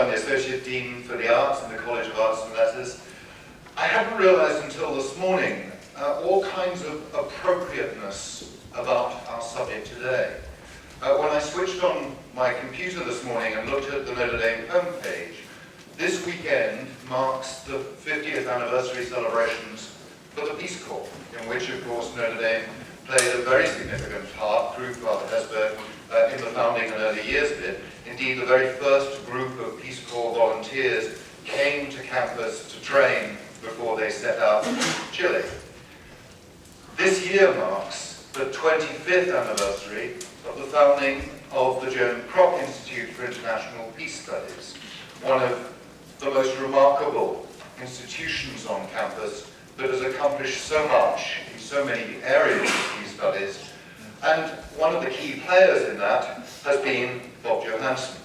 I'm the Associate Dean for the Arts in the College of Arts and Letters. I hadn't realized until this morning all kinds of appropriateness about our subject today. When I switched on my computer this morning and looked at the Notre Dame homepage, this weekend marks the 50th anniversary celebrations for the Peace Corps, in which, of course, Notre Dame played a very significant part through Father Hesburgh in the founding and early years of it. Indeed, the very first group of Peace Corps volunteers came to campus to train before they set out to Chile. This year marks the 25th anniversary of the founding of the Joan Kroc Institute for International Peace Studies, one of the most remarkable institutions on campus that has accomplished so much in so many areas of peace studies. And one of the key players in that has been Bob Johansen.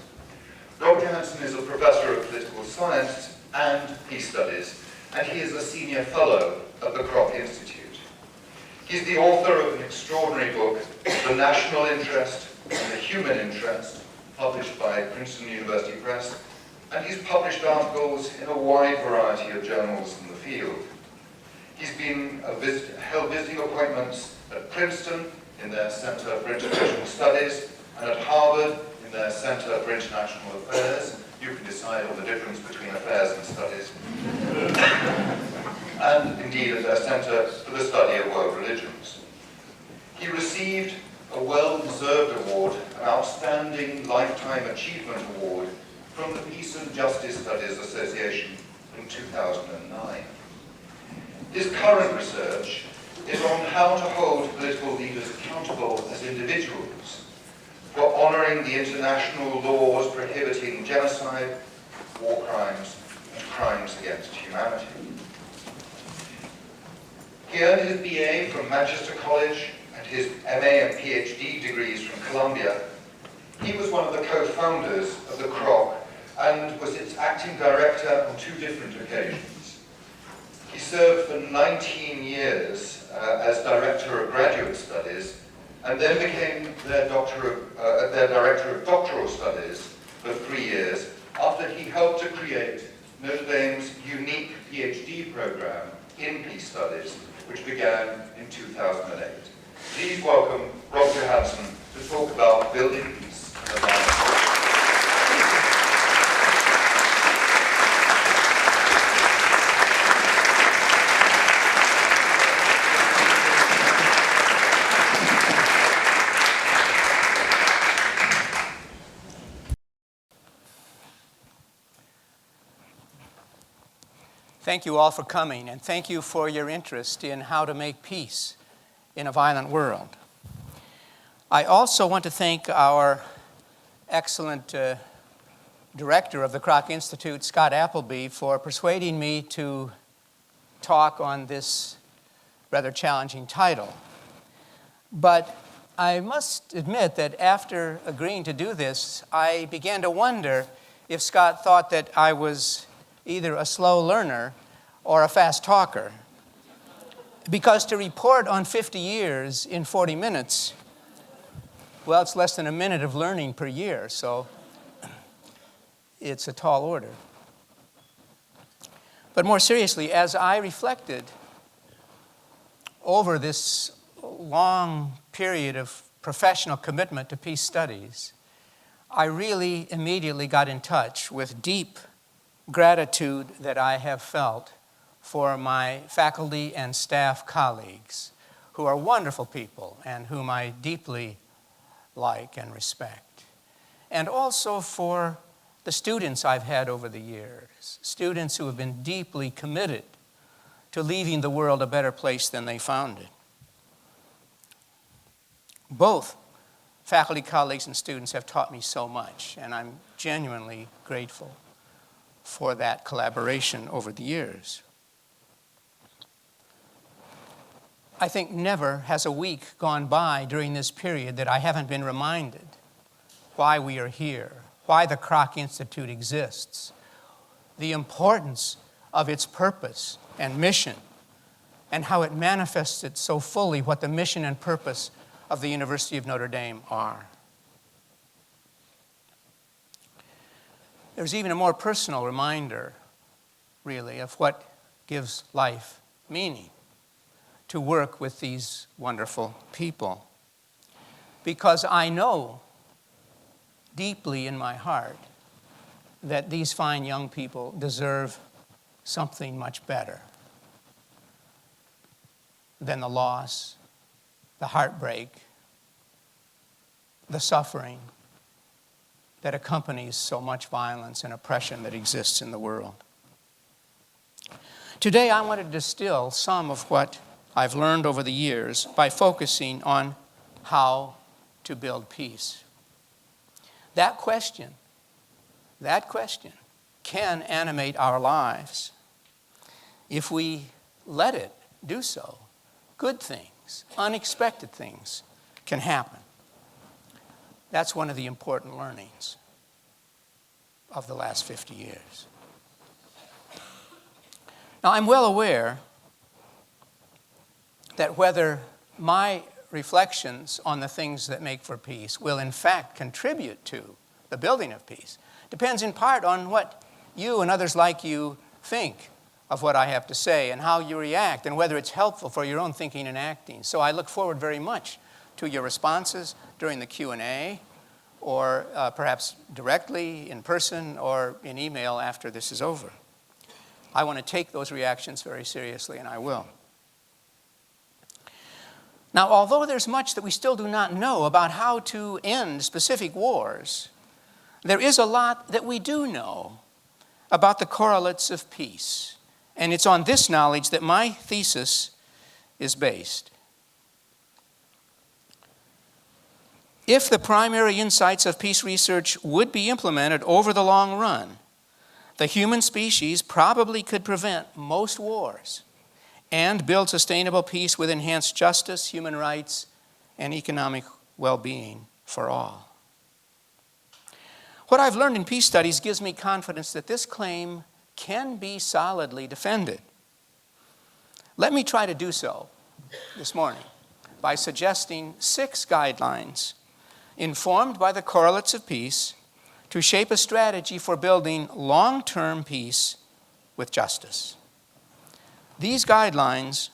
Bob Johansen is a professor of political science and peace studies, and he is a senior fellow at the Kroc Institute. He's the author of an extraordinary book, The National Interest and the Human Interest, published by Princeton University Press, and he's published articles in a wide variety of journals in the field. He's been held visiting appointments at Princeton in their Center for International Studies and at Harvard in their Center for International Affairs. You can decide on the difference between affairs and studies. And indeed at their Center for the Study of World Religions. He received a well-deserved award, an Outstanding Lifetime Achievement Award from the Peace and Justice Studies Association in 2009. His current research is on how to hold political leaders accountable as individuals for honoring the international laws prohibiting genocide, war crimes, and crimes against humanity. He earned his BA from Manchester College and his MA and PhD degrees from Columbia. He was one of the co-founders of the Kroc and was its acting director on 2 different occasions. He served for 19 years as Director of Graduate Studies and then became their Director of Doctoral Studies for 3 years after he helped to create Notre Dame's unique PhD program in Peace Studies, which began in 2008. Please welcome Rob Johansen to talk about building peace and advancing. Thank you all for coming, and thank you for your interest in how to make peace in a violent world. I also want to thank our excellent director of the Kroc Institute, Scott Appleby, for persuading me to talk on this rather challenging title. But I must admit that after agreeing to do this, I began to wonder if Scott thought that I was either a slow learner or a fast talker. Because to report on 50 years in 40 minutes, well, it's less than a minute of learning per year, so it's a tall order. But more seriously, as I reflected over this long period of professional commitment to peace studies, I really immediately got in touch with deep gratitude that I have felt for my faculty and staff colleagues, who are wonderful people and whom I deeply like and respect. And also for the students I've had over the years, students who have been deeply committed to leaving the world a better place than they found it. Both faculty colleagues and students have taught me so much, and I'm genuinely grateful for that collaboration over the years. I think never has a week gone by during this period that I haven't been reminded why we are here, why the Kroc Institute exists, the importance of its purpose and mission, and how it manifests it so fully what the mission and purpose of the University of Notre Dame are. there's even a more personal reminder, really, of what gives life meaning, to work with these wonderful people. Because I know deeply in my heart that these fine young people deserve something much better than the loss, the heartbreak, the suffering that accompanies so much violence and oppression that exists in the world. Today, I want to distill some of what I've learned over the years by focusing on how to build peace. That question can animate our lives. If we let it do so, good things, unexpected things can happen. That's one of the important learnings of the last 50 years. Now, I'm well aware that whether my reflections on the things that make for peace will in fact contribute to the building of peace depends in part on what you and others like you think of what I have to say and how you react and whether it's helpful for your own thinking and acting. So I look forward very much to your responses during the Q&A or perhaps directly in person or in email after this is over. I want to take those reactions very seriously, and I will. Now, although there's much that we still do not know about how to end specific wars, there is a lot that we do know about the correlates of peace. And it's on this knowledge that my thesis is based. If the primary insights of peace research would be implemented over the long run, the human species probably could prevent most wars and build sustainable peace with enhanced justice, human rights, and economic well-being for all. What I've learned in peace studies gives me confidence that this claim can be solidly defended. Let me try to do so this morning by suggesting 6 guidelines informed by the correlates of peace to shape a strategy for building long-term peace with justice. These guidelines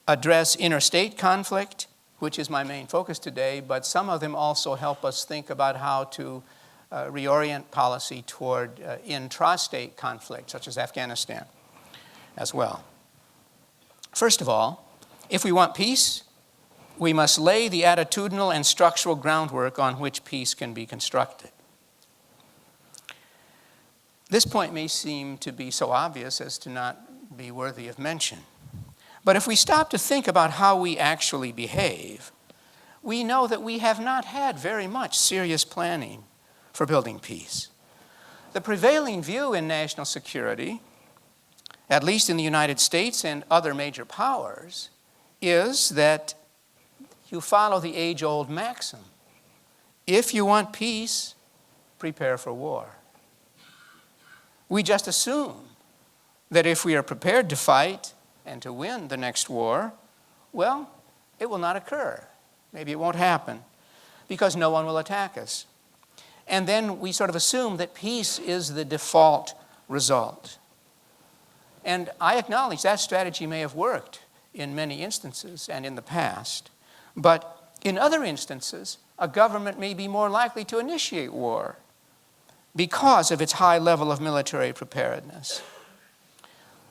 address interstate conflict, which is my main focus today, but some of them also help us think about how to reorient policy toward intrastate conflict, such as Afghanistan, as well. First of all, if we want peace, we must lay the attitudinal and structural groundwork on which peace can be constructed. This point may seem to be so obvious as to not be worthy of mention. But if we stop to think about how we actually behave, we know that we have not had very much serious planning for building peace. The prevailing view in national security, at least in the United States and other major powers, is that you follow the age-old maxim: if you want peace, prepare for war. We just assume that if we are prepared to fight and to win the next war, well, it will not occur. Maybe it won't happen because no one will attack us. And then we sort of assume that peace is the default result. And I acknowledge that strategy may have worked in many instances and in the past. But in other instances, a government may be more likely to initiate war because of its high level of military preparedness.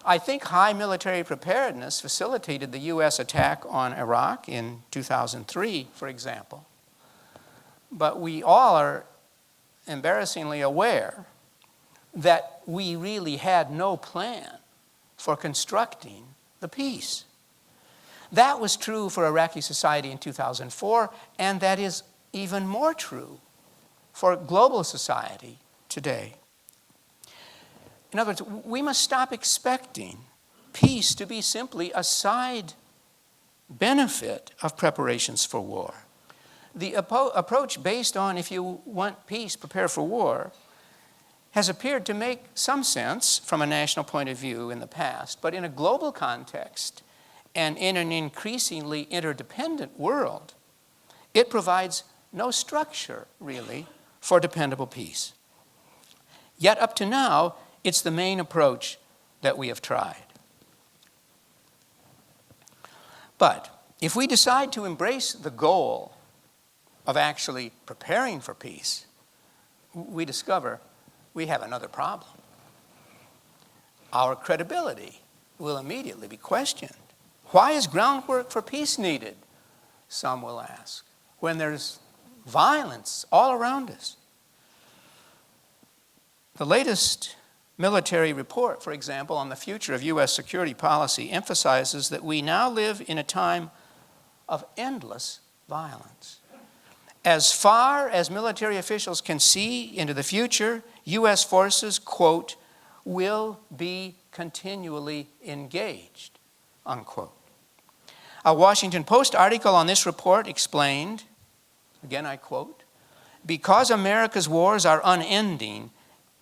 I think high military preparedness facilitated the U.S. attack on Iraq in 2003, for example. But we all are embarrassingly aware that we really had no plan for constructing the peace. That was true for Iraqi society in 2004, and that is even more true for global society today. In other words, we must stop expecting peace to be simply a side benefit of preparations for war. The approach based on if you want peace, prepare for war, has appeared to make some sense from a national point of view in the past, but in a global context and in an increasingly interdependent world, it provides no structure, really, for dependable peace. Yet up to now, it's the main approach that we have tried. But if we decide to embrace the goal of actually preparing for peace, we discover we have another problem. Our credibility will immediately be questioned. Why is groundwork for peace needed? Some will ask, when there's violence all around us. The latest military report, for example, on the future of U.S. security policy emphasizes that we now live in a time of endless violence. As far as military officials can see into the future, U.S. forces, quote, will be continually engaged, unquote. A Washington Post article on this report explained, again I quote, because America's wars are unending,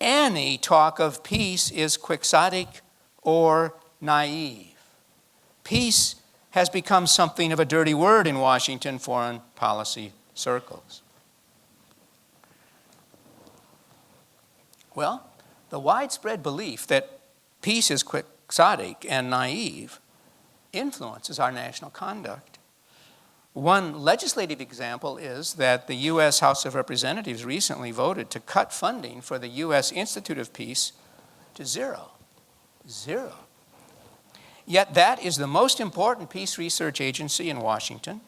any talk of peace is quixotic or naive. Peace has become something of a dirty word in Washington foreign policy circles. Well, the widespread belief that peace is quixotic and naive influences our national conduct. One legislative example is that the U.S. House of Representatives recently voted to cut funding for the U.S. Institute of Peace to zero. Zero. Yet that is the most important peace research agency in Washington.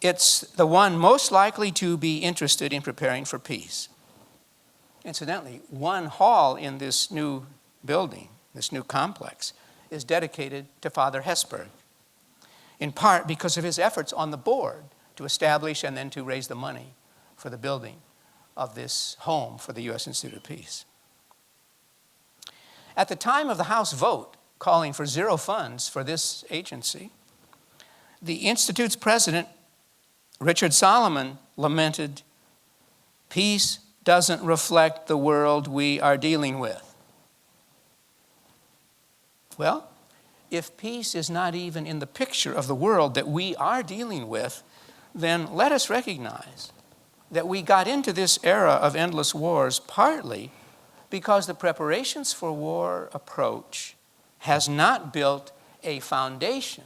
It's the one most likely to be interested in preparing for peace. Incidentally, one hall in this new building, this new complex, is dedicated to Father Hesburgh, in part because of his efforts on the board to establish and then to raise the money for the building of this home for the U.S. Institute of Peace. At the time of the House vote calling for zero funds for this agency, the Institute's president, Richard Solomon, lamented, "Peace doesn't reflect the world we are dealing with." Well, if peace is not even in the picture of the world that we are dealing with, then let us recognize that we got into this era of endless wars partly because the preparations for war approach has not built a foundation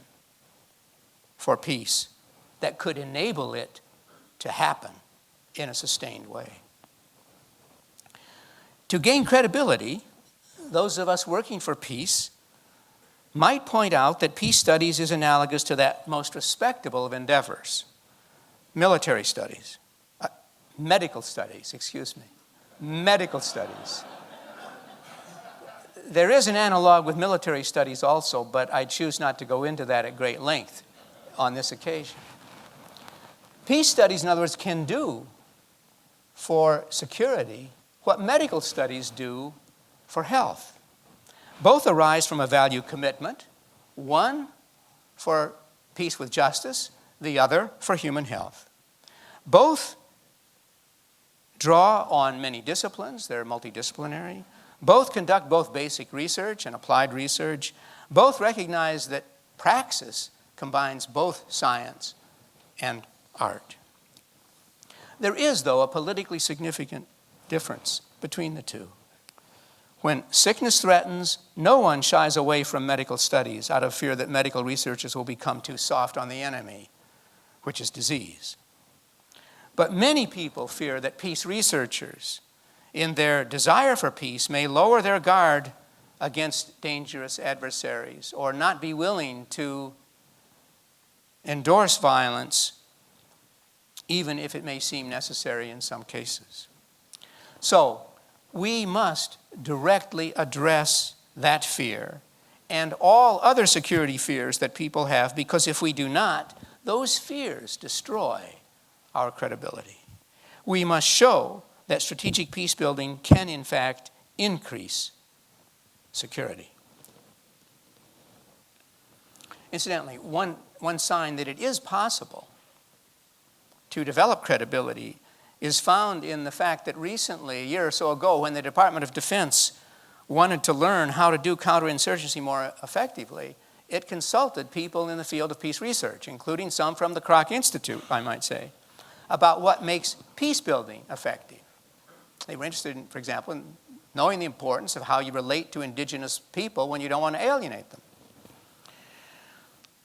for peace that could enable it to happen in a sustained way. To gain credibility, those of us working for peace might point out that peace studies is analogous to that most respectable of endeavors, medical studies. Medical studies. There is an analog with military studies also, but I choose not to go into that at great length on this occasion. Peace studies, in other words, can do for security what medical studies do for health. Both arise from a value commitment, one for peace with justice, the other for human health. Both draw on many disciplines, they're multidisciplinary. Both conduct both basic research and applied research. Both recognize that praxis combines both science and art. There is, though, a politically significant difference between the two. When sickness threatens, no one shies away from medical studies out of fear that medical researchers will become too soft on the enemy, which is disease. But many people fear that peace researchers, in their desire for peace, may lower their guard against dangerous adversaries or not be willing to endorse violence, even if it may seem necessary in some cases. So, we must directly address that fear and all other security fears that people have, because if we do not, those fears destroy our credibility. We must show that strategic peace building can, in fact, increase security. Incidentally, one sign that it is possible to develop credibility is found in the fact that recently, a year or so ago, when the Department of Defense wanted to learn how to do counterinsurgency more effectively, it consulted people in the field of peace research, including some from the Kroc Institute, I might say, about what makes peace building effective. They were interested in, for example, in knowing the importance of how you relate to indigenous people when you don't want to alienate them.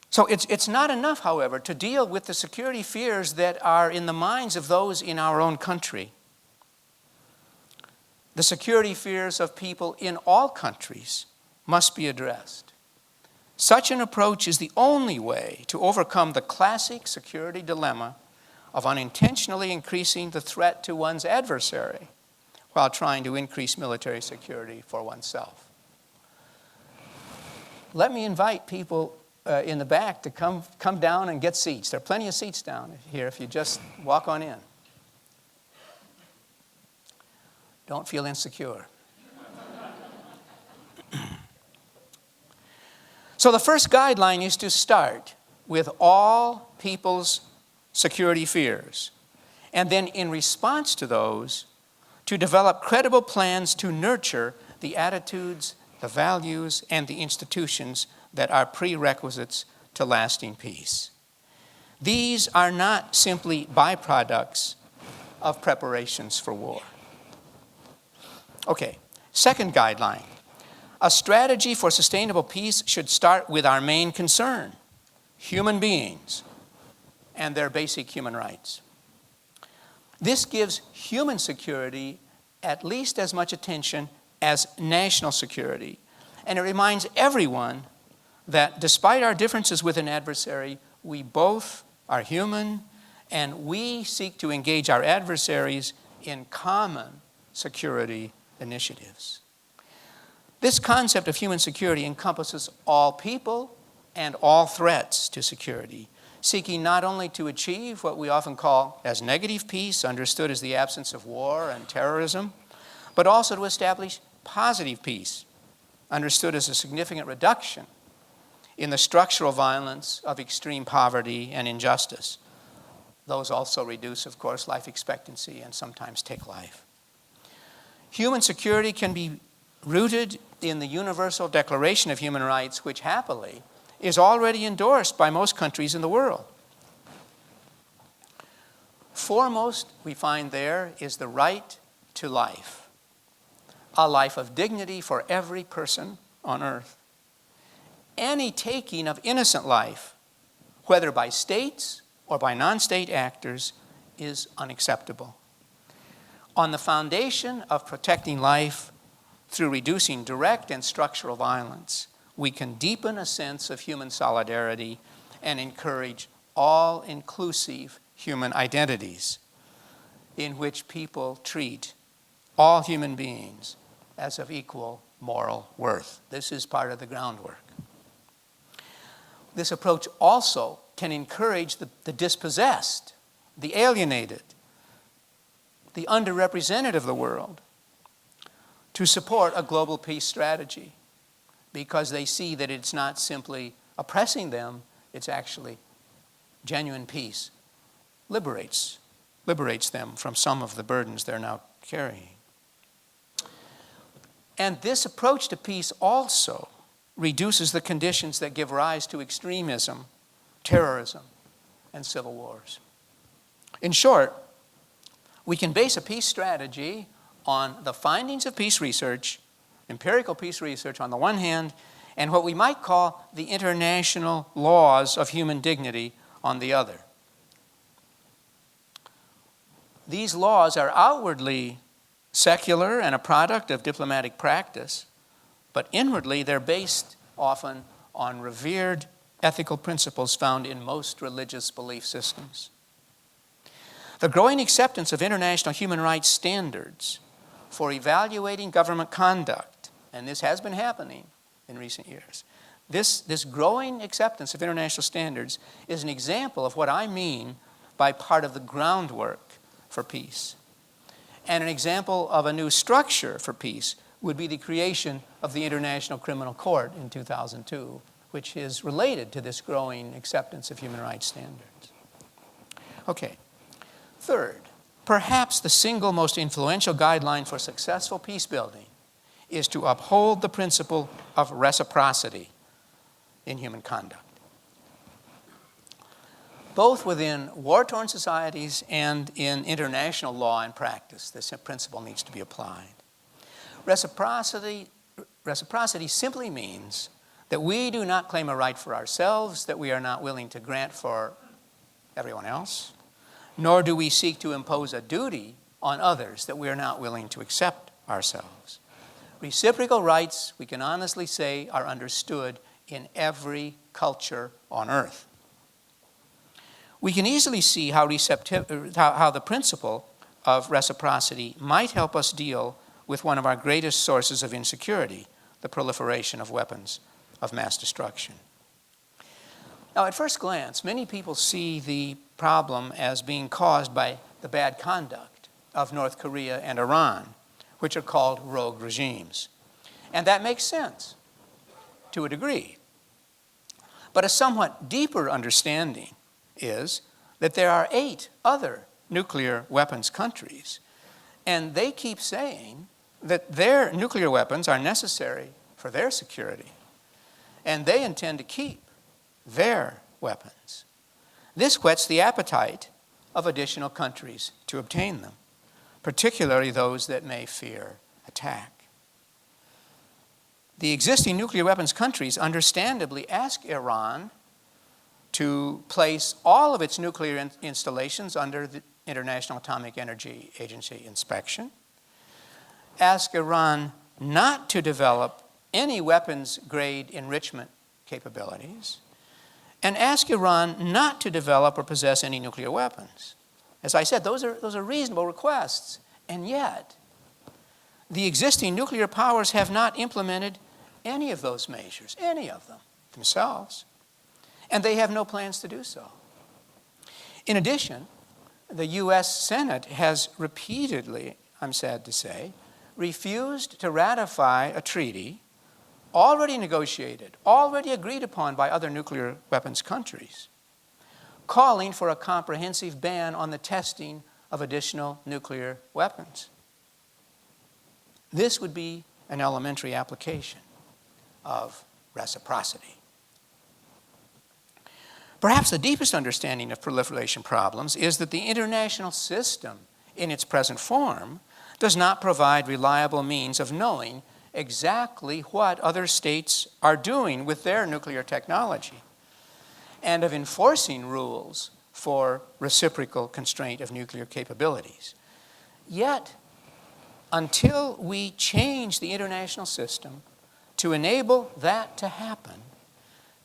So it's not enough, however, to deal with the security fears that are in the minds of those in our own country. The security fears of people in all countries must be addressed. Such an approach is the only way to overcome the classic security dilemma of unintentionally increasing the threat to one's adversary while trying to increase military security for oneself. Let me invite people in the back to come down and get seats. There are plenty of seats down here if you just walk on in. Don't feel insecure. So the first guideline is to start with all people's security fears, and then in response to those, to develop credible plans to nurture the attitudes, the values, and the institutions that are prerequisites to lasting peace. These are not simply byproducts of preparations for war. Okay, second guideline. A strategy for sustainable peace should start with our main concern, human beings and their basic human rights. This gives human security at least as much attention as national security, and it reminds everyone that despite our differences with an adversary, we both are human, and we seek to engage our adversaries in common security initiatives. This concept of human security encompasses all people and all threats to security, seeking not only to achieve what we often call as negative peace, understood as the absence of war and terrorism, but also to establish positive peace, understood as a significant reduction in the structural violence of extreme poverty and injustice. Those also reduce, of course, life expectancy and sometimes take life. Human security can be rooted in the Universal Declaration of Human Rights, which happily is already endorsed by most countries in the world. Foremost, we find there is the right to life, a life of dignity for every person on earth. Any taking of innocent life, whether by states or by non-state actors, is unacceptable. On the foundation of protecting life through reducing direct and structural violence, we can deepen a sense of human solidarity and encourage all-inclusive human identities in which people treat all human beings as of equal moral worth. This is part of the groundwork. This approach also can encourage the dispossessed, the alienated, the underrepresented of the world to support a global peace strategy, because they see that it's not simply oppressing them, it's actually genuine peace liberates them from some of the burdens they're now carrying. And this approach to peace also reduces the conditions that give rise to extremism, terrorism, and civil wars. In short, we can base a peace strategy on the findings of peace research, empirical peace research on the one hand, and what we might call the international laws of human dignity on the other. These laws are outwardly secular and a product of diplomatic practice, but inwardly they're based often on revered ethical principles found in most religious belief systems. The growing acceptance of international human rights standards for evaluating government conduct, and this has been happening in recent years, this growing acceptance of international standards is an example of what I mean by part of the groundwork for peace. And an example of a new structure for peace would be the creation of the International Criminal Court in 2002, which is related to this growing acceptance of human rights standards. Okay. Third, perhaps the single most influential guideline for successful peace building is to uphold the principle of reciprocity in human conduct. Both within war-torn societies and in international law and practice, this principle needs to be applied. Reciprocity simply means that we do not claim a right for ourselves that we are not willing to grant for everyone else, nor do we seek to impose a duty on others that we are not willing to accept ourselves. Reciprocal rights, we can honestly say, are understood in every culture on earth. We can easily see how the principle of reciprocity might help us deal with one of our greatest sources of insecurity, the proliferation of weapons of mass destruction. Now, at first glance, many people see the problem as being caused by the bad conduct of North Korea and Iran, which are called rogue regimes. And that makes sense to a degree. But a somewhat deeper understanding is that there are 8 other nuclear weapons countries, and they keep saying that their nuclear weapons are necessary for their security, and they intend to keep their weapons. This whets the appetite of additional countries to obtain them, particularly those that may fear attack. The existing nuclear weapons countries understandably ask Iran to place all of its nuclear installations under the International Atomic Energy Agency inspection, ask Iran not to develop any weapons-grade enrichment capabilities, and ask Iran not to develop or possess any nuclear weapons. As I said, those are reasonable requests, and yet the existing nuclear powers have not implemented any of those measures, any of them themselves, and they have no plans to do so. In addition, the U.S. Senate has repeatedly, I'm sad to say, refused to ratify a treaty already negotiated, already agreed upon by other nuclear weapons countries, calling for a comprehensive ban on the testing of additional nuclear weapons. This would be an elementary application of reciprocity. Perhaps the deepest understanding of proliferation problems is that the international system in its present form does not provide reliable means of knowing exactly what other states are doing with their nuclear technology and of enforcing rules for reciprocal constraint of nuclear capabilities. Yet, until we change the international system to enable that to happen,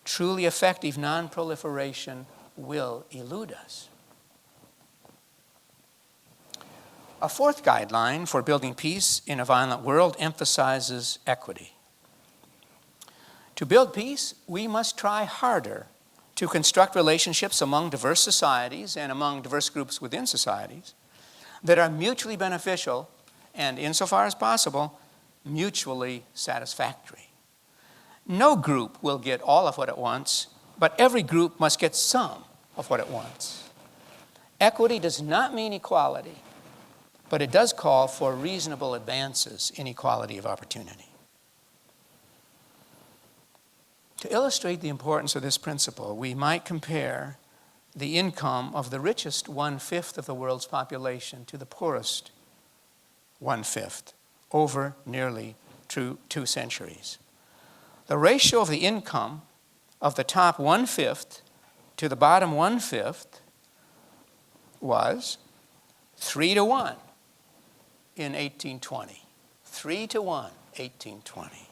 truly effective non-proliferation will elude us. A fourth guideline for building peace in a violent world emphasizes equity. To build peace, we must try harder to construct relationships among diverse societies and among diverse groups within societies that are mutually beneficial and, insofar as possible, mutually satisfactory. No group will get all of what it wants, but every group must get some of what it wants. Equity does not mean equality, but it does call for reasonable advances in equality of opportunity. To illustrate the importance of this principle, we might compare the income of the richest 1/5 of the world's population to the poorest 1/5 over nearly 2 centuries. The ratio of the income of the top 1/5 to the bottom 1/5 was 3-to-1 in 1820. 3-to-1, 1820.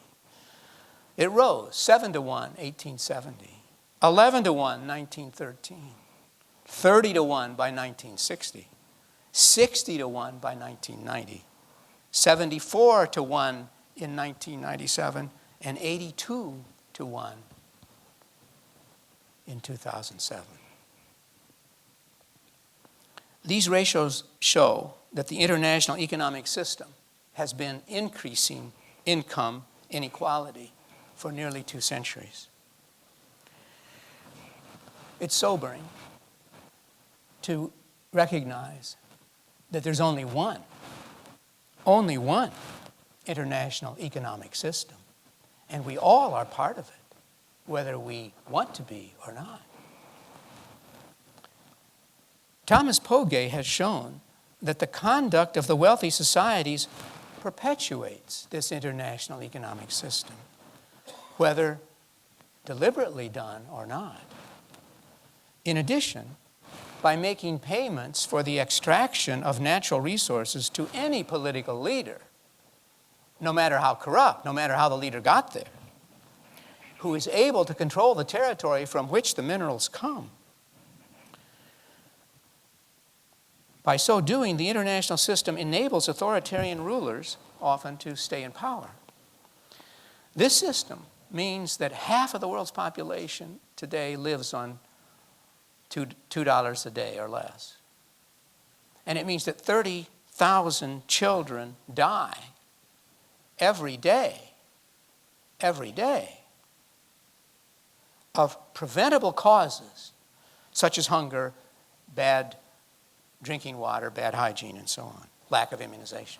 It rose 7-to-1, 1870. 11-to-1, 1913. 30-to-1 by 1960. 60-to-1 by 1990. 74-to-1 in 1997. And 82-to-1 in 2007. These ratios show that the international economic system has been increasing income inequality for nearly 2 centuries. It's sobering to recognize that there's only one international economic system. And we all are part of it, whether we want to be or not. Thomas Pogge has shown that the conduct of the wealthy societies perpetuates this international economic system, whether deliberately done or not. In addition, by making payments for the extraction of natural resources to any political leader, no matter how corrupt, no matter how the leader got there, who is able to control the territory from which the minerals come. By so doing, the international system enables authoritarian rulers often to stay in power. This system means that half of the world's population today lives on $2 a day or less. And it means that 30,000 children die every day of preventable causes such as hunger, bad drinking water, bad hygiene, and so on, lack of immunizations.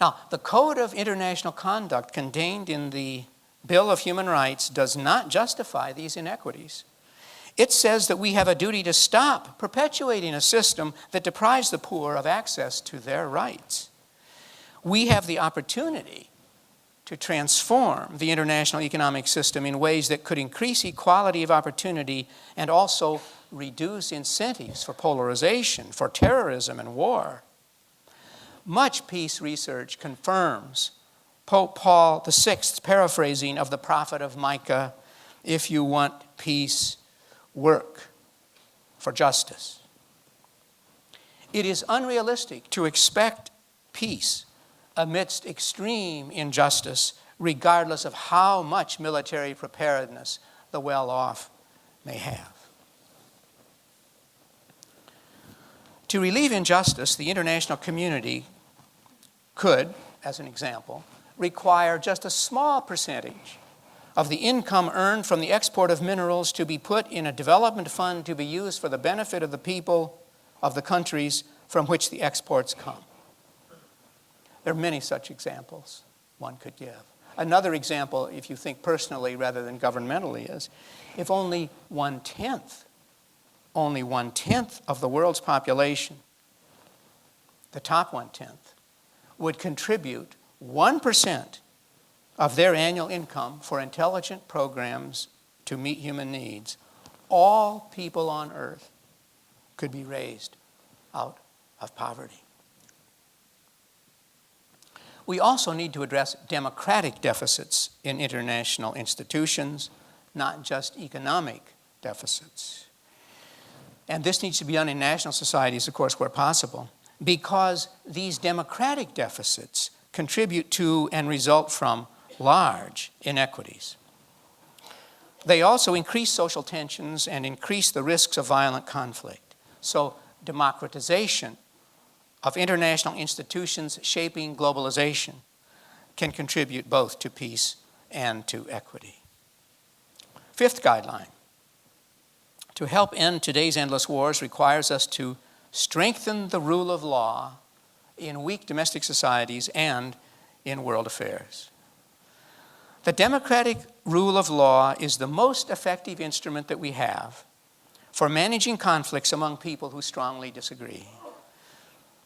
Now, the Code of International Conduct contained in the Bill of Human Rights does not justify these inequities. It says that we have a duty to stop perpetuating a system that deprives the poor of access to their rights. We have the opportunity to transform the international economic system in ways that could increase equality of opportunity and also reduce incentives for polarization, for terrorism and war. Much peace research confirms Pope Paul VI's paraphrasing of the prophet of Micah, "If you want peace, work for justice." It is unrealistic to expect peace amidst extreme injustice, regardless of how much military preparedness the well-off may have. To relieve injustice, the international community could, as an example, require just a small percentage of the income earned from the export of minerals to be put in a development fund to be used for the benefit of the people of the countries from which the exports come. There are many such examples one could give. Another example, if you think personally rather than governmentally, is if only one-tenth of the world's population, the top one-tenth, would contribute 1% of their annual income for intelligent programs to meet human needs, all people on earth could be raised out of poverty. We also need to address democratic deficits in international institutions, not just economic deficits. And this needs to be done in national societies, of course, where possible, because these democratic deficits contribute to and result from large inequities. They also increase social tensions and increase the risks of violent conflict. So democratization of international institutions shaping globalization can contribute both to peace and to equity. Fifth guideline. To help end today's endless wars requires us to strengthen the rule of law in weak domestic societies and in world affairs. The democratic rule of law is the most effective instrument that we have for managing conflicts among people who strongly disagree.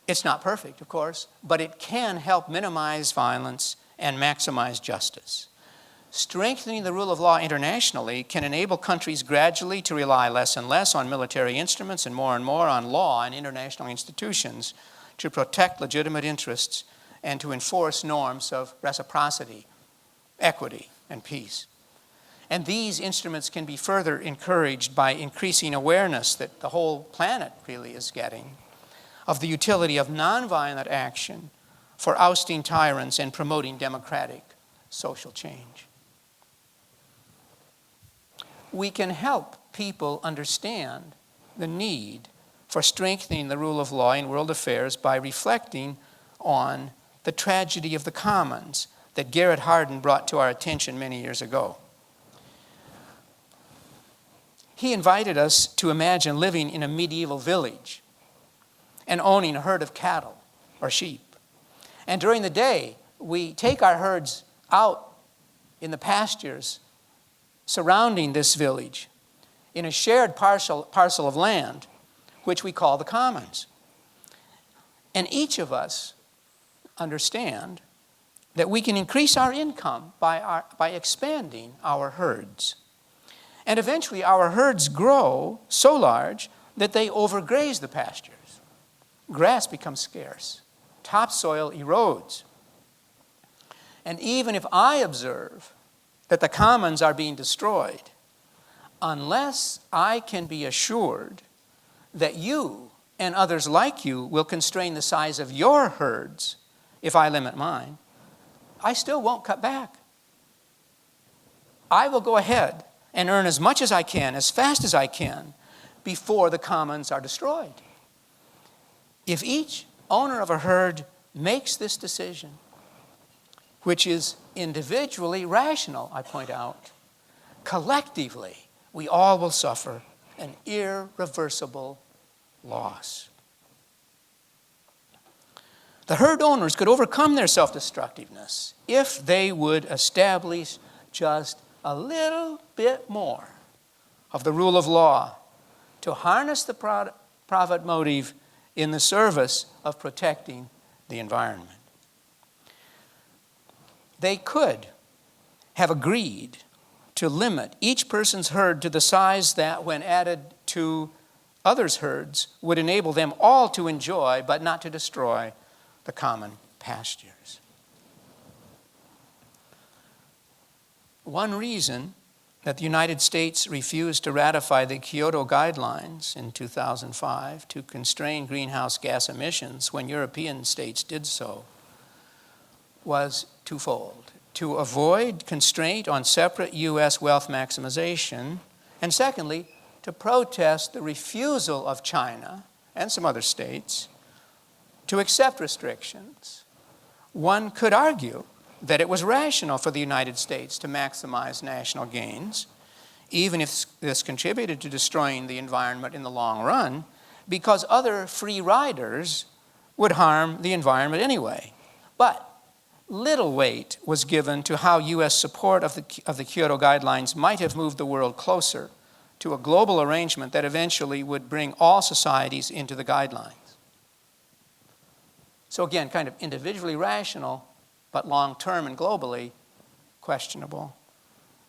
It's not perfect, of course, but it can help minimize violence and maximize justice. Strengthening the rule of law internationally can enable countries gradually to rely less and less on military instruments and more on law and international institutions to protect legitimate interests and to enforce norms of reciprocity, equity, and peace. And these instruments can be further encouraged by increasing awareness that the whole planet really is getting of the utility of nonviolent action for ousting tyrants and promoting democratic social change. We can help people understand the need for strengthening the rule of law in world affairs by reflecting on the tragedy of the commons that Garrett Hardin brought to our attention many years ago. He invited us to imagine living in a medieval village and owning a herd of cattle or sheep. And during the day, we take our herds out in the pastures surrounding this village, in a shared parcel of land, which we call the commons. And each of us understand that we can increase our income by expanding our herds. And eventually our herds grow so large that they overgraze the pastures. Grass becomes scarce. Topsoil erodes. And even if I observe that the commons are being destroyed, unless I can be assured that you and others like you will constrain the size of your herds if I limit mine, I still won't cut back. I will go ahead and earn as much as I can, as fast as I can, before the commons are destroyed. If each owner of a herd makes this decision, which is individually rational, I point out, collectively, we all will suffer an irreversible loss. The herd owners could overcome their self-destructiveness if they would establish just a little bit more of the rule of law to harness the profit motive in the service of protecting the environment. They could have agreed to limit each person's herd to the size that, when added to others' herds, would enable them all to enjoy, but not to destroy, the common pastures. One reason that the United States refused to ratify the Kyoto Guidelines in 2005 to constrain greenhouse gas emissions when European states did so was twofold: to avoid constraint on separate U.S. wealth maximization, and secondly, to protest the refusal of China and some other states to accept restrictions. One could argue that it was rational for the United States to maximize national gains, even if this contributed to destroying the environment in the long run, because other free riders would harm the environment anyway. But little weight was given to how U.S. support of the Kyoto Guidelines might have moved the world closer to a global arrangement that eventually would bring all societies into the guidelines. So again, kind of individually rational, but long-term and globally questionable.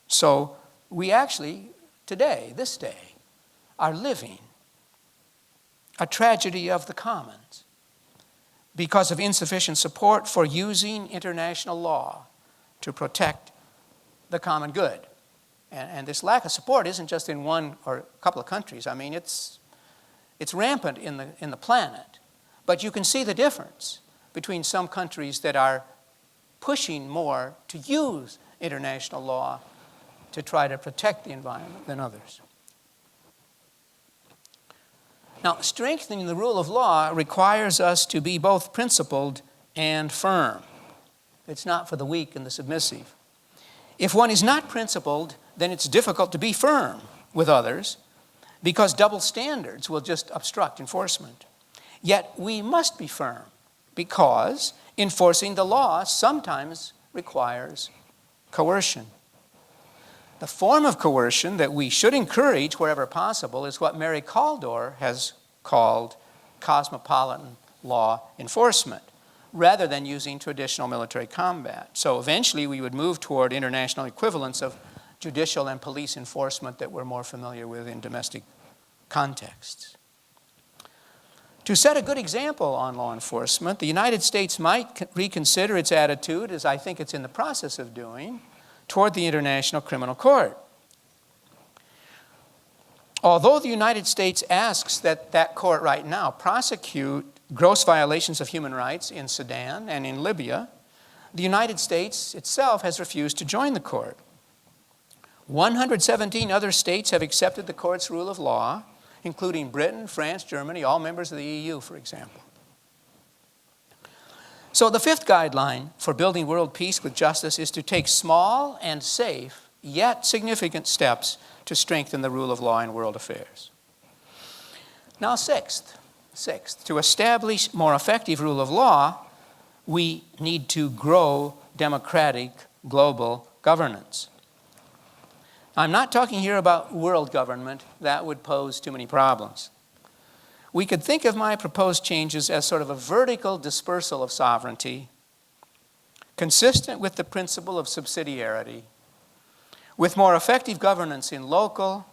So we actually, today, this day, are living a tragedy of the commons because of insufficient support for using international law to protect the common good. And this lack of support isn't just in one or a couple of countries. I mean, it's rampant in the planet. But you can see the difference between some countries that are pushing more to use international law to try to protect the environment than others. Now, strengthening the rule of law requires us to be both principled and firm. It's not for the weak and the submissive. If one is not principled, then it's difficult to be firm with others because double standards will just obstruct enforcement. Yet we must be firm because enforcing the law sometimes requires coercion. The form of coercion that we should encourage wherever possible is what Mary Kaldor has called Cosmopolitan Law Enforcement, rather than using traditional military combat. So eventually we would move toward international equivalents of judicial and police enforcement that we're more familiar with in domestic contexts. To set a good example on law enforcement, the United States might reconsider its attitude, as I think it's in the process of doing, toward the International Criminal Court. Although the United States asks that that court right now prosecute gross violations of human rights in Sudan and in Libya, the United States itself has refused to join the court. 117 other states have accepted the court's rule of law, including Britain, France, Germany, all members of the EU, for example. So the fifth guideline for building world peace with justice is to take small and safe, yet significant steps to strengthen the rule of law in world affairs. Now, sixth, to establish more effective rule of law, we need to grow democratic global governance. I'm not talking here about world government. That would pose too many problems. We could think of my proposed changes as sort of a vertical dispersal of sovereignty, consistent with the principle of subsidiarity, with more effective governance in local,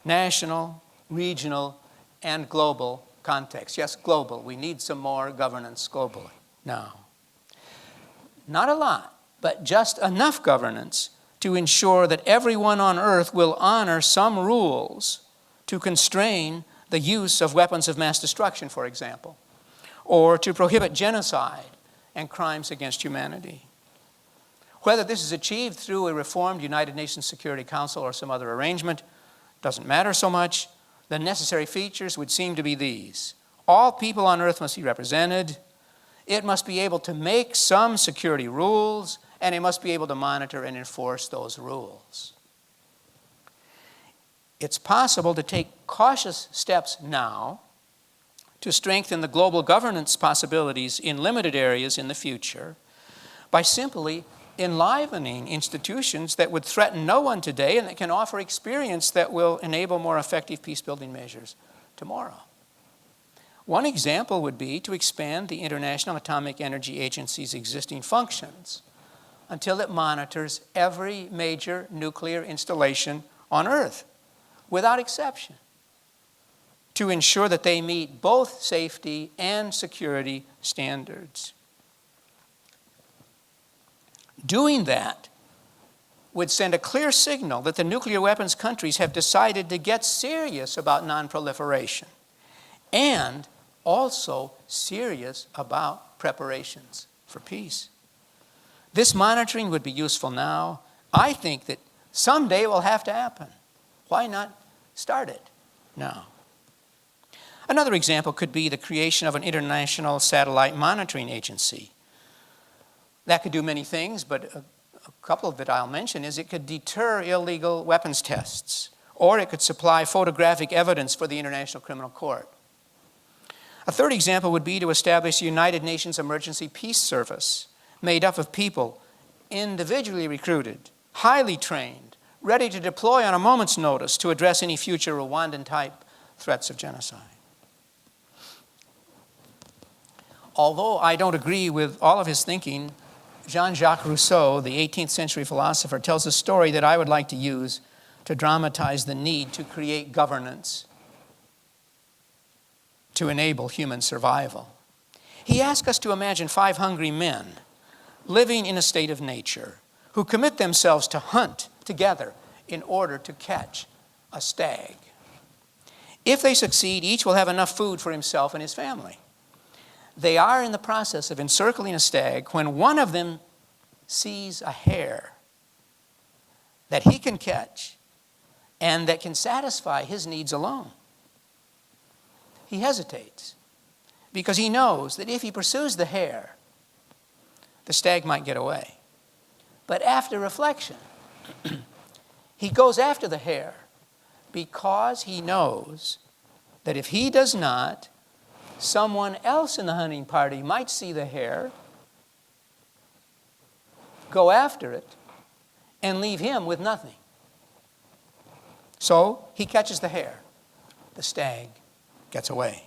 national, regional, and global context. Yes, global. We need some more governance globally now. Not a lot, but just enough governance to ensure that everyone on earth will honor some rules to constrain the use of weapons of mass destruction, for example, or to prohibit genocide and crimes against humanity. Whether this is achieved through a reformed United Nations Security Council or some other arrangement doesn't matter so much. The necessary features would seem to be these. All people on earth must be represented. It must be able to make some security rules, and it must be able to monitor and enforce those rules. It's possible to take cautious steps now to strengthen the global governance possibilities in limited areas in the future by simply enlivening institutions that would threaten no one today and that can offer experience that will enable more effective peace-building measures tomorrow. One example would be to expand the International Atomic Energy Agency's existing functions until it monitors every major nuclear installation on Earth, without exception, to ensure that they meet both safety and security standards. Doing that would send a clear signal that the nuclear weapons countries have decided to get serious about non-proliferation and also serious about preparations for peace. This monitoring would be useful now. I think that someday it will have to happen. Why not start it now? Another example could be the creation of an international satellite monitoring agency. That could do many things, but a couple of that I'll mention is it could deter illegal weapons tests, or it could supply photographic evidence for the International Criminal Court. A third example would be to establish a United Nations Emergency Peace Service made up of people individually recruited, highly trained, ready to deploy on a moment's notice to address any future Rwandan-type threats of genocide. Although I don't agree with all of his thinking, Jean-Jacques Rousseau, the 18th century philosopher, tells a story that I would like to use to dramatize the need to create governance to enable human survival. He asks us to imagine 5 hungry men living in a state of nature who commit themselves to hunt together in order to catch a stag. If they succeed, each will have enough food for himself and his family. They are in the process of encircling a stag when one of them sees a hare that he can catch and that can satisfy his needs alone. He hesitates because he knows that if he pursues the hare, the stag might get away. But after reflection, he goes after the hare because he knows that if he does not, someone else in the hunting party might see the hare, go after it, and leave him with nothing. So he catches the hare. The stag gets away.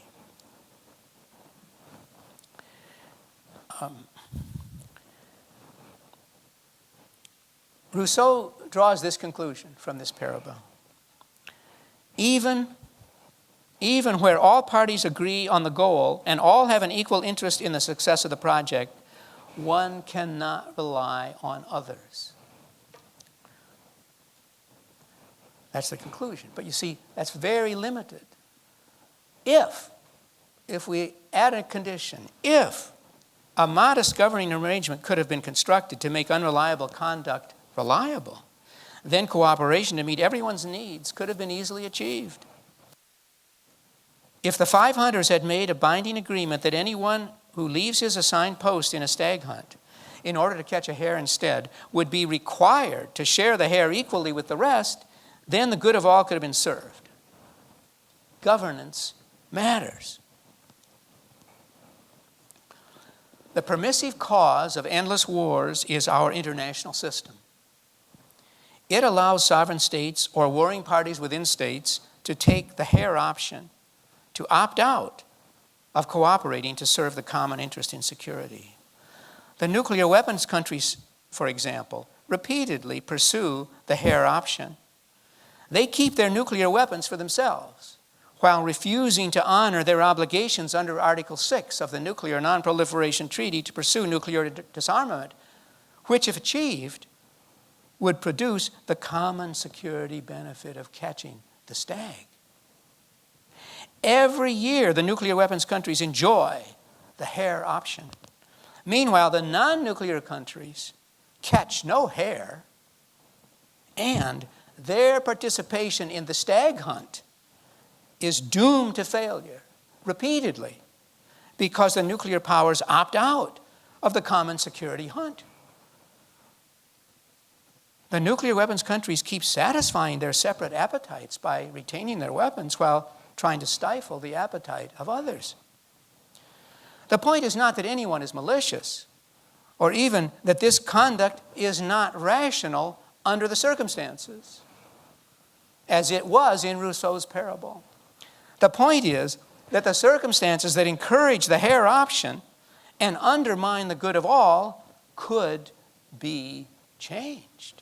Rousseau draws this conclusion from this parable. Even where all parties agree on the goal and all have an equal interest in the success of the project, one cannot rely on others. That's the conclusion. But you see, that's very limited. If we add a condition, if a modest governing arrangement could have been constructed to make unreliable conduct reliable, then cooperation to meet everyone's needs could have been easily achieved. If the 5 hunters had made a binding agreement that anyone who leaves his assigned post in a stag hunt in order to catch a hare instead would be required to share the hare equally with the rest, then the good of all could have been served. Governance matters. The permissive cause of endless wars is our international system. It allows sovereign states or warring parties within states to take the hare option, to opt out of cooperating to serve the common interest in security. The nuclear weapons countries, for example, repeatedly pursue the hare option. They keep their nuclear weapons for themselves while refusing to honor their obligations under Article 6 of the Nuclear Non-Proliferation Treaty to pursue nuclear disarmament, which, if achieved, would produce the common security benefit of catching the stag. Every year, the nuclear weapons countries enjoy the hare option. Meanwhile, the non-nuclear countries catch no hare, and their participation in the stag hunt is doomed to failure repeatedly because the nuclear powers opt out of the common security hunt. The nuclear weapons countries keep satisfying their separate appetites by retaining their weapons while trying to stifle the appetite of others. The point is not that anyone is malicious, or even that this conduct is not rational under the circumstances, as it was in Rousseau's parable. The point is that the circumstances that encourage the hare option and undermine the good of all could be changed.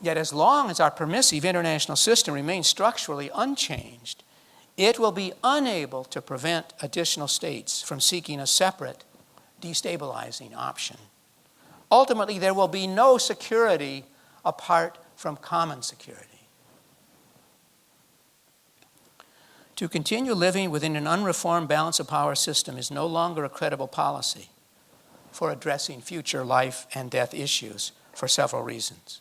Yet as long as our permissive international system remains structurally unchanged, it will be unable to prevent additional states from seeking a separate, destabilizing option. Ultimately, there will be no security apart from common security. To continue living within an unreformed balance of power system is no longer a credible policy for addressing future life and death issues for several reasons.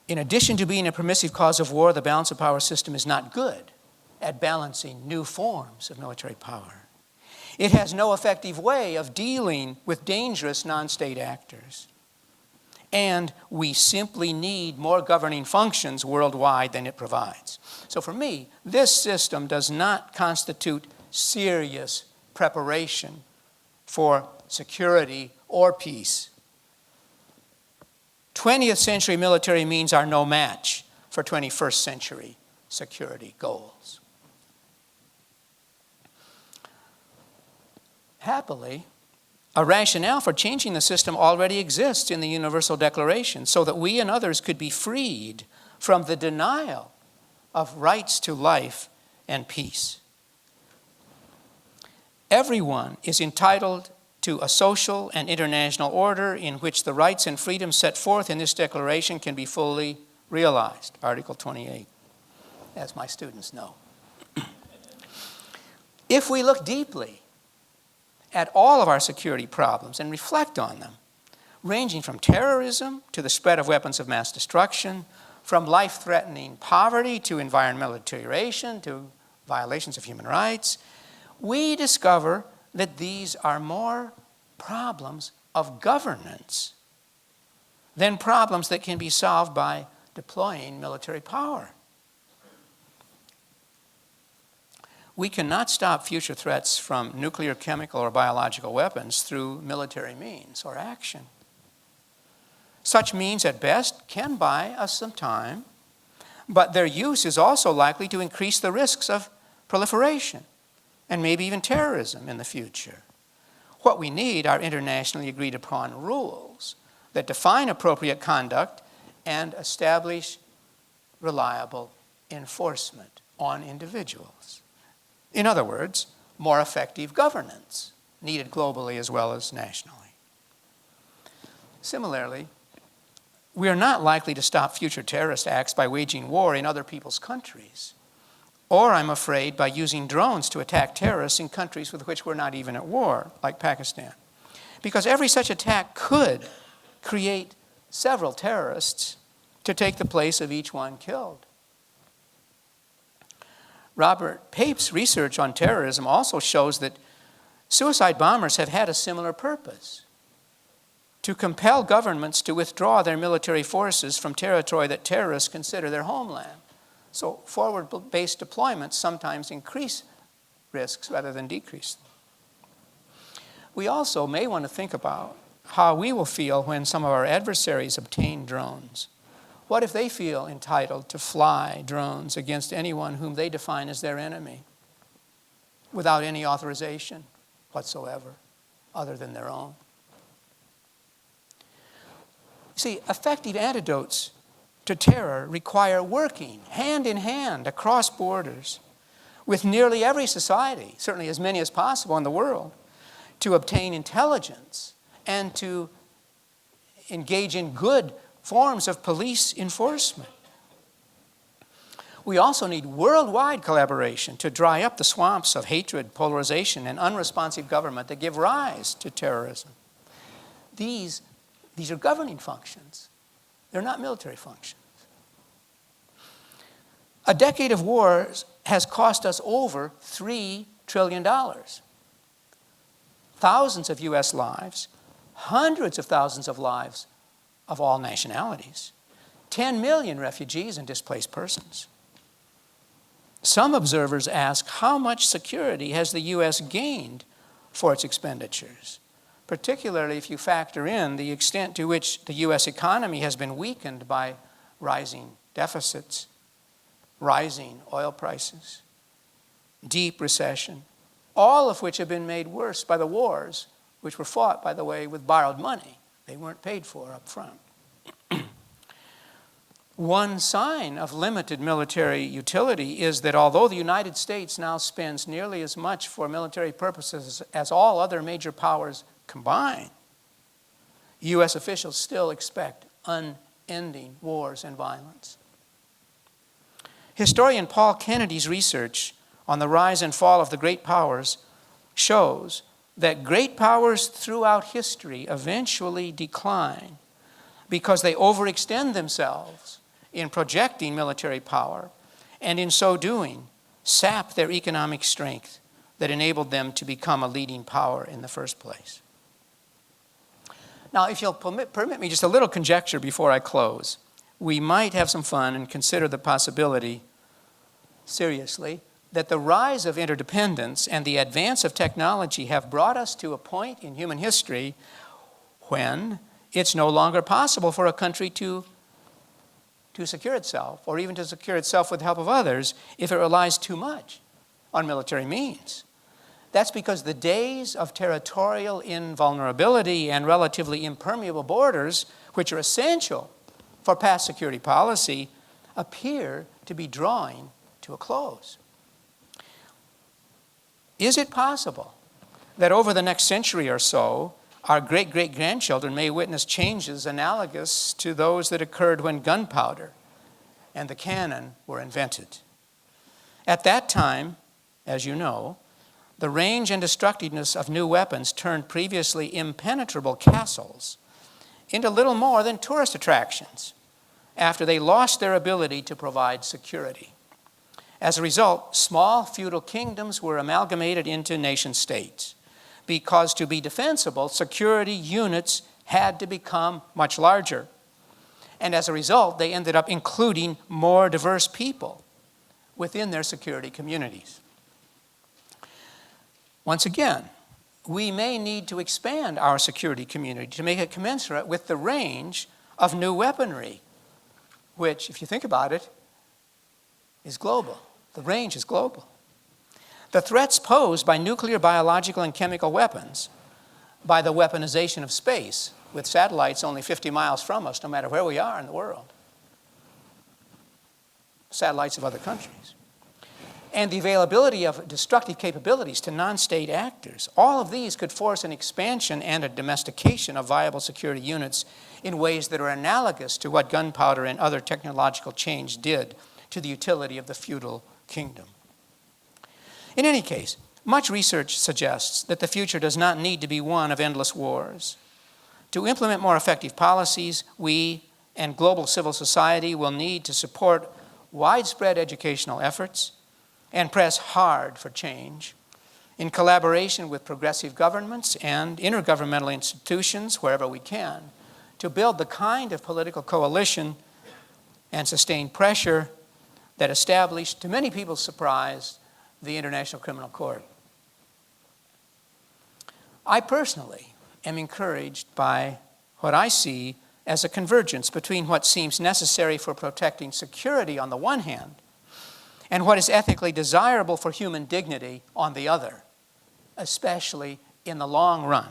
In addition to being a permissive cause of war, the balance of power system is not good at balancing new forms of military power. It has no effective way of dealing with dangerous non-state actors. And we simply need more governing functions worldwide than it provides. So for me, this system does not constitute serious preparation for security or peace. 20th century military means are no match for 21st century security goals. Happily, a rationale for changing the system already exists in the Universal Declaration so that we and others could be freed from the denial of rights to life and peace. Everyone is entitled to a social and international order in which the rights and freedoms set forth in this declaration can be fully realized. Article 28, as my students know. If we look deeply at all of our security problems and reflect on them, ranging from terrorism to the spread of weapons of mass destruction, from life-threatening poverty to environmental deterioration to violations of human rights, we discover that these are more problems of governance than problems that can be solved by deploying military power. We cannot stop future threats from nuclear, chemical, or biological weapons through military means or action. Such means, at best, can buy us some time, but their use is also likely to increase the risks of proliferation and maybe even terrorism in the future. What we need are internationally agreed upon rules that define appropriate conduct and establish reliable enforcement on individuals. In other words, more effective governance, needed globally as well as nationally. Similarly, we are not likely to stop future terrorist acts by waging war in other people's countries, or, I'm afraid, by using drones to attack terrorists in countries with which we're not even at war, like Pakistan. Because every such attack could create several terrorists to take the place of each one killed. Robert Pape's research on terrorism also shows that suicide bombers have had a similar purpose: to compel governments to withdraw their military forces from territory that terrorists consider their homeland. So forward-based deployments sometimes increase risks rather than decrease them. We also may want to think about how we will feel when some of our adversaries obtain drones. What if they feel entitled to fly drones against anyone whom they define as their enemy without any authorization whatsoever other than their own? See, effective antidotes to terror require working hand in hand across borders with nearly every society, certainly as many as possible in the world, to obtain intelligence and to engage in good forms of police enforcement. We also need worldwide collaboration to dry up the swamps of hatred, polarization, and unresponsive government that give rise to terrorism. These are governing functions. They're not military functions. A decade of wars has cost us over $3 trillion. Thousands of U.S. lives, hundreds of thousands of lives of all nationalities, 10 million refugees and displaced persons. Some observers ask how much security has the U.S. gained for its expenditures, particularly if you factor in the extent to which the U.S. economy has been weakened by rising deficits, rising oil prices, deep recession, all of which have been made worse by the wars, which were fought, by the way, with borrowed money. They weren't paid for up front. One sign of limited military utility is that although the United States now spends nearly as much for military purposes as all other major powers combined, U.S. officials still expect unending wars and violence. Historian Paul Kennedy's research on the rise and fall of the great powers shows that great powers throughout history eventually decline because they overextend themselves in projecting military power, and in so doing, sap their economic strength that enabled them to become a leading power in the first place. Now, if you'll permit me just a little conjecture before I close, we might have some fun and consider the possibility, seriously, that the rise of interdependence and the advance of technology have brought us to a point in human history when it's no longer possible for a country to secure itself, or even to secure itself with the help of others, if it relies too much on military means. That's because the days of territorial invulnerability and relatively impermeable borders, which are essential for past security policy, appear to be drawing to a close. Is it possible that over the next century or so, our great-great-grandchildren may witness changes analogous to those that occurred when gunpowder and the cannon were invented? At that time, as you know, the range and destructiveness of new weapons turned previously impenetrable castles into little more than tourist attractions after they lost their ability to provide security. As a result, small feudal kingdoms were amalgamated into nation states because to be defensible, security units had to become much larger. And as a result, they ended up including more diverse people within their security communities. Once again, we may need to expand our security community to make it commensurate with the range of new weaponry, which, if you think about it, is global. The range is global. The threats posed by nuclear, biological, and chemical weapons, by the weaponization of space, with satellites only 50 miles from us, no matter where we are in the world, satellites of other countries, and the availability of destructive capabilities to non-state actors, all of these could force an expansion and a domestication of viable security units in ways that are analogous to what gunpowder and other technological change did to the utility of the feudal kingdom. In any case, much research suggests that the future does not need to be one of endless wars. To implement more effective policies, we and global civil society will need to support widespread educational efforts and press hard for change in collaboration with progressive governments and intergovernmental institutions wherever we can to build the kind of political coalition and sustained pressure that established, to many people's surprise, the International Criminal Court. I personally am encouraged by what I see as a convergence between what seems necessary for protecting security on the one hand and what is ethically desirable for human dignity on the other, especially in the long run.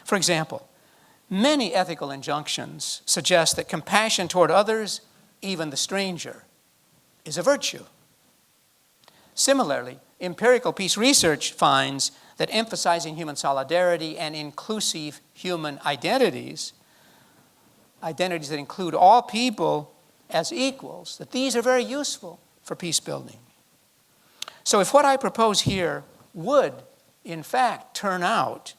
For example, many ethical injunctions suggest that compassion toward others, even the stranger, is a virtue. Similarly, empirical peace research finds that emphasizing human solidarity and inclusive human identities that include all people as equals, that these are very useful for peace building. So if what I propose here would, in fact, turn out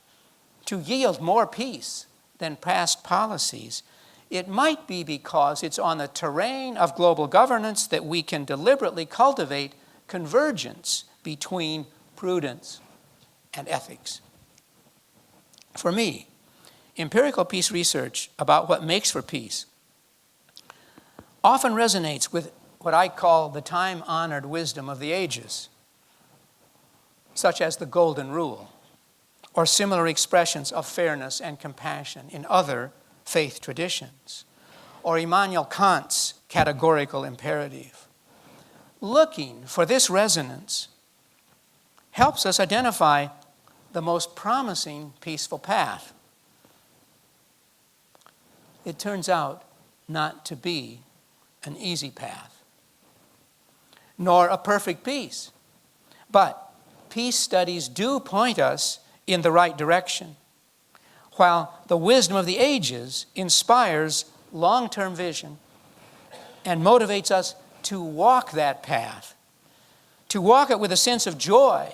to yield more peace than past policies, it might be because it's on the terrain of global governance that we can deliberately cultivate convergence between prudence and ethics. For me, empirical peace research about what makes for peace often resonates with what I call the time-honored wisdom of the ages, such as the Golden Rule, or similar expressions of fairness and compassion in other faith traditions, or Immanuel Kant's categorical imperative. Looking for this resonance helps us identify the most promising peaceful path. It turns out not to be an easy path, nor a perfect peace. But peace studies do point us in the right direction, while the wisdom of the ages inspires long-term vision and motivates us to walk that path, to walk it with a sense of joy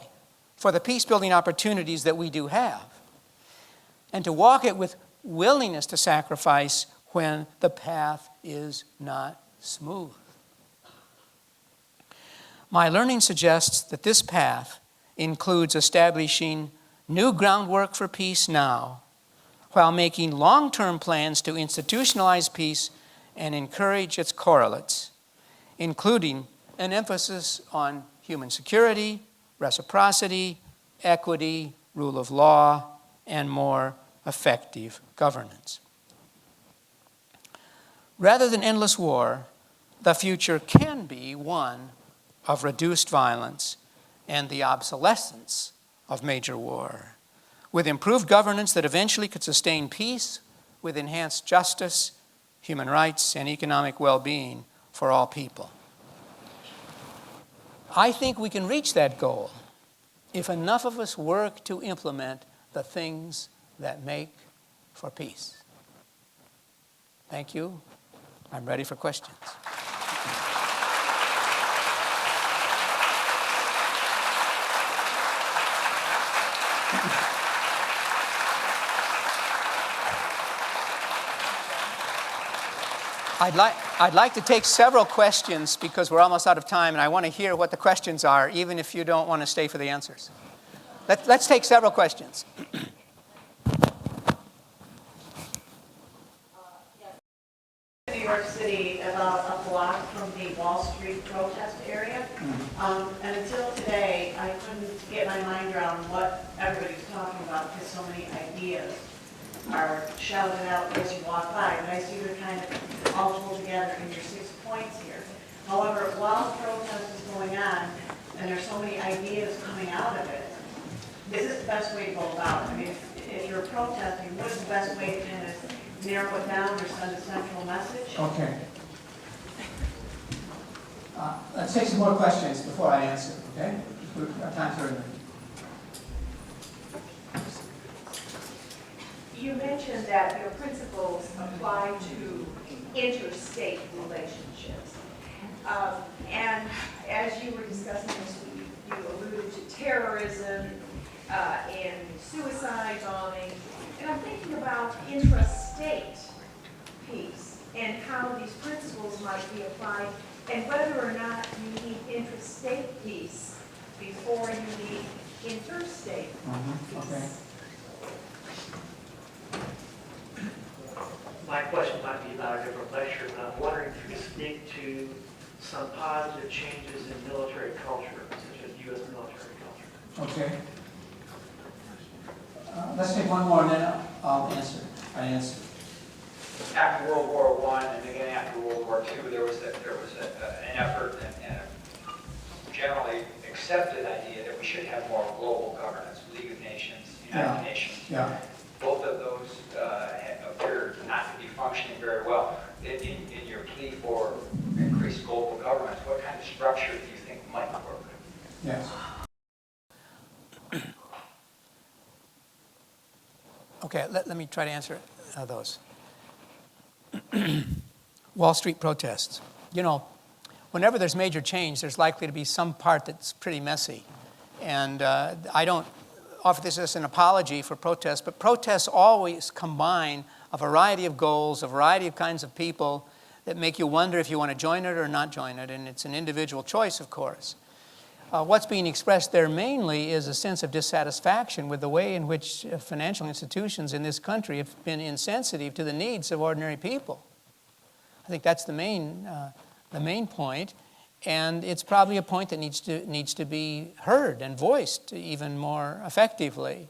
for the peace-building opportunities that we do have, and to walk it with willingness to sacrifice when the path is not smooth. My learning suggests that this path includes establishing new groundwork for peace now, while making long-term plans to institutionalize peace and encourage its correlates, including an emphasis on human security, reciprocity, equity, rule of law, and more effective governance. Rather than endless war, the future can be one of reduced violence and the obsolescence of major war, with improved governance that eventually could sustain peace with enhanced justice, human rights, and economic well-being for all people. I think we can reach that goal if enough of us work to implement the things that make for peace. Thank you. I'm ready for questions. I'd like to take several questions because we're almost out of time, and I want to hear what the questions are, even if you don't want to stay for the answers. Let's take several questions. New York City, about a block from the Wall Street protest area. And until today, I couldn't get my mind around what everybody's talking about because so many ideas are shouted out as you walk by. But I see they're kind of all pulled together in your 6 points here. However, while the protest is going on, and there's so many ideas coming out of it, is this the best way to go about it? I mean, if you're protesting, what is the best way to kind of narrow it down or send a central message? Okay. Let's take some more questions before I answer, okay? Our time's very limited. You mentioned that your principles apply to interstate relationships. And as you were discussing this, you alluded to terrorism and suicide bombing. And I'm thinking about intrastate peace and how these principles might be applied and whether or not you need intrastate peace before you need interstate peace. Okay. My question might be about a different lecture, but I'm wondering if you could speak to some positive changes in military culture, such as U.S. military culture. Okay. Let's take one more and then I'll answer. After World War I and again after World War II, there was an effort and a generally accepted idea that we should have more global governance, League of Nations, United Nations. Yeah. Both of those appear not to be functioning very well. In your plea for increased global governance, what kind of structure do you think might work? Yes. Okay, let me try to answer those. Wall Street protests. You know, whenever there's major change, there's likely to be some part that's pretty messy. And I don't offer this as an apology for protests, but protests always combine a variety of goals, a variety of kinds of people that make you wonder if you want to join it or not join it, and it's an individual choice, of course. What's being expressed there mainly is a sense of dissatisfaction with the way in which financial institutions in this country have been insensitive to the needs of ordinary people. I think that's the main point, and it's probably a point that needs to be heard and voiced even more effectively.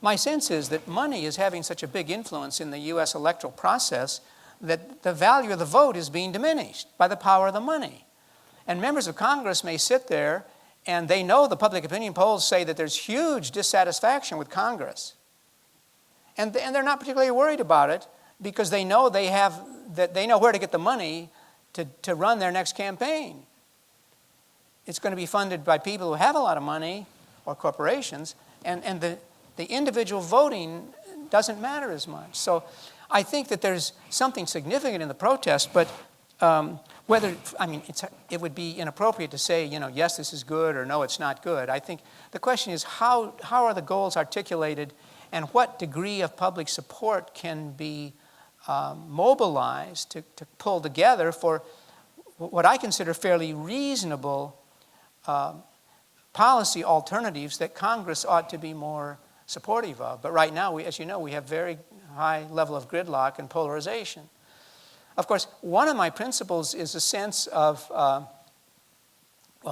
My sense is that money is having such a big influence in the U.S. electoral process that the value of the vote is being diminished by the power of the money. And members of Congress may sit there and they know the public opinion polls say that there's huge dissatisfaction with Congress. And they're not particularly worried about it because they know they know where to get the money to run their next campaign. It's going to be funded by people who have a lot of money or corporations, and the individual voting doesn't matter as much. So I think that there's something significant in the protest, but it would be inappropriate to say, yes, this is good, or no, it's not good. I think the question is how are the goals articulated, and what degree of public support can be mobilized to pull together for what I consider fairly reasonable policy alternatives that Congress ought to be more supportive of. But right now, as you know, we have very high level of gridlock and polarization. Of course, one of my principles is a sense of,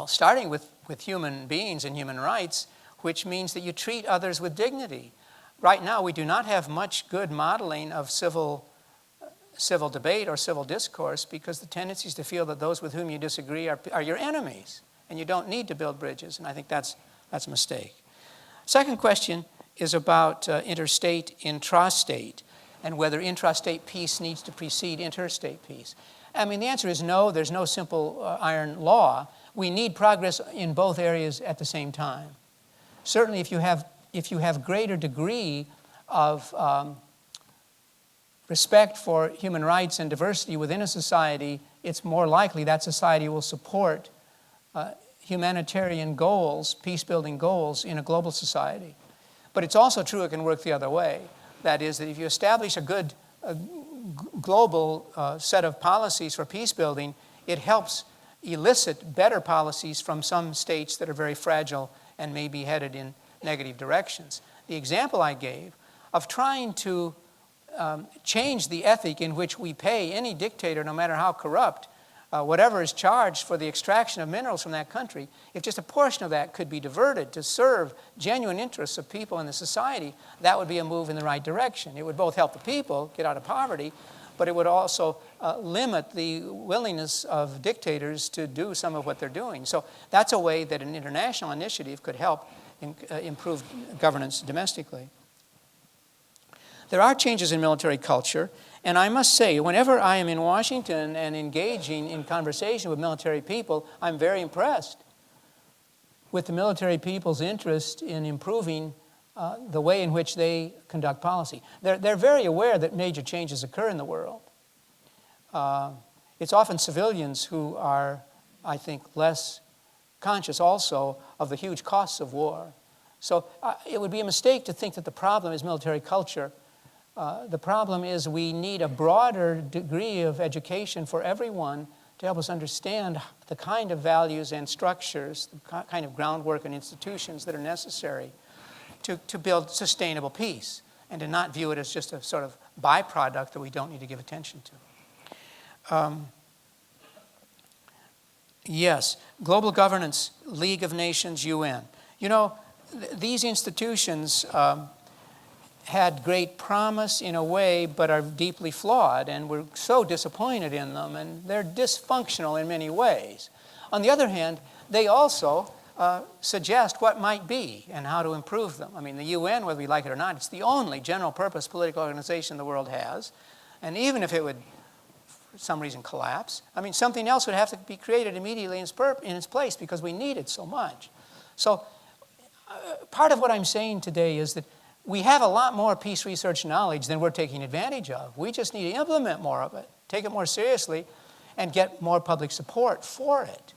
starting with human beings and human rights, which means that you treat others with dignity. Right now, we do not have much good modeling of civil debate or civil discourse because the tendency is to feel that those with whom you disagree are your enemies, and you don't need to build bridges, and I think that's a mistake. Second question is about interstate, intrastate, and whether intrastate peace needs to precede interstate peace. I mean, the answer is no. There's no simple iron law. We need progress in both areas at the same time. Certainly, if you have greater degree of respect for human rights and diversity within a society, it's more likely that society will support humanitarian goals, peace-building goals in a global society. But it's also true it can work the other way. That is, that if you establish a good global set of policies for peace building, it helps elicit better policies from some states that are very fragile and may be headed in negative directions. The example I gave of trying to change the ethic in which we pay any dictator, no matter how corrupt, whatever is charged for the extraction of minerals from that country, if just a portion of that could be diverted to serve genuine interests of people in the society, that would be a move in the right direction. It would both help the people get out of poverty, but it would also limit the willingness of dictators to do some of what they're doing. So that's a way that an international initiative could help improve governance domestically. There are changes in military culture. And I must say, whenever I am in Washington and engaging in conversation with military people, I'm very impressed with the military people's interest in improving the way in which they conduct policy. They're very aware that major changes occur in the world. It's often civilians who are, I think, less conscious also of the huge costs of war. So it would be a mistake to think that the problem is military culture. The problem is we need a broader degree of education for everyone to help us understand the kind of values and structures, the kind of groundwork and institutions that are necessary to build sustainable peace, and to not view it as just a sort of byproduct that we don't need to give attention to. Yes, global governance, League of Nations, UN. You know, these institutions had great promise in a way, but are deeply flawed, and we're so disappointed in them, and they're dysfunctional in many ways. On the other hand, they also suggest what might be and how to improve them. I mean, the UN, whether we like it or not, it's the only general-purpose political organization the world has, and even if it would, for some reason, collapse, I mean, something else would have to be created immediately in its place because we need it so much. So part of what I'm saying today is that we have a lot more peace research knowledge than we're taking advantage of. We just need to implement more of it, take it more seriously, and get more public support for it.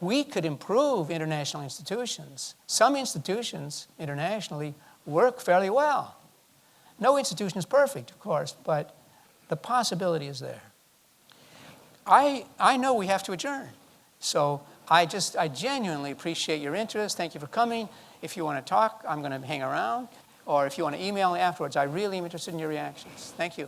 We could improve international institutions. Some institutions internationally work fairly well. No institution is perfect, of course, but the possibility is there. I know we have to adjourn. So I genuinely appreciate your interest. Thank you for coming. If you want to talk, I'm going to hang around. Or if you want to email me afterwards, I really am interested in your reactions. Thank you.